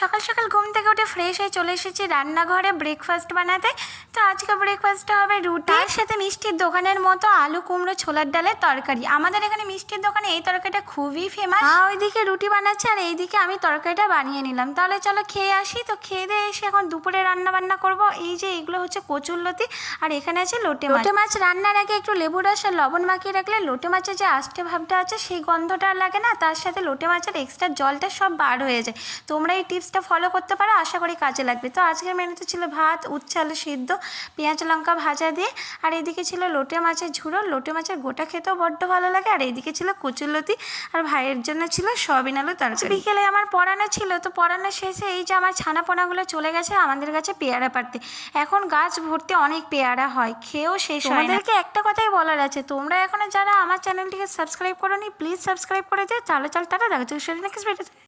সকাল সকাল ঘুম থেকে উঠে ফ্রেশ হয়ে চলে এসেছি রান্নাঘরে ব্রেকফাস্ট বানাতে। তো আজকে ব্রেকফাস্টটা হবে রুটি, তার সাথে মিষ্টির দোকানের মতো আলু কুমড়ো ছোলার ডালের তরকারি। আমাদের এখানে মিষ্টির দোকানে এই তরকারিটা খুবই ফেমাস। ওইদিকে রুটি বানাচ্ছে আর এইদিকে আমি তরকারিটা বানিয়ে নিলাম। তাহলে চলো খেয়ে আসি। তো খেয়ে দিয়ে এসে এখন দুপুরে রান্না বান্না করবো। এই যে এগুলো হচ্ছে কচুরলতি আর এখানে আছে লোটে মাছ। লোটে মাছ রান্নার আগে একটু লেবু রস আর লবণ মাখিয়ে রাখলে লোটে মাছের যে আষ্টে ভাবটা আছে সেই গন্ধটা আর লাগে না, তার সাথে লোটে মাছের এক্সট্রা জলটা সব বার হয়ে যায়। তোমরা এই টিপসটা ফলো করতে পারো, আশা করি কাজে লাগবে। তো আজকের মেনুতে ছিল ভাত, উচ্ছে আলু সিদ্ধ, পেঁয়াজ লঙ্কা ভাজা দিয়ে, আর এদিকে ছিল লোটে মাছের ঝুড়ো। লোটে মাছের গোটা খেতেও বড্ড ভালো লাগে। আর এইদিকে ছিল কচুরলতি আর ভাইয়ের জন্য ছিল সয়াবিন আলু তরকারি। বিকেলে আমার পড়ানো ছিল, তো পড়ানো শেষে এই যে আমার ছানাপোনাগুলো চলে গেছে আমাদের কাছে পেয়ারা পাড়তে। এখন গাছ ভর্তি অনেক পেয়ারা হয়, খেয়েও শেষ হয় না। তোমাদেরকে একটা কথাই বলার আছে, তোমরা এখনো যারা আমার চ্যানেলটিকে সাবস্ক্রাইব করোনি প্লিজ সাবস্ক্রাইব করে দিও। তাহলে চল টাটা, দেখা যাচ্ছে।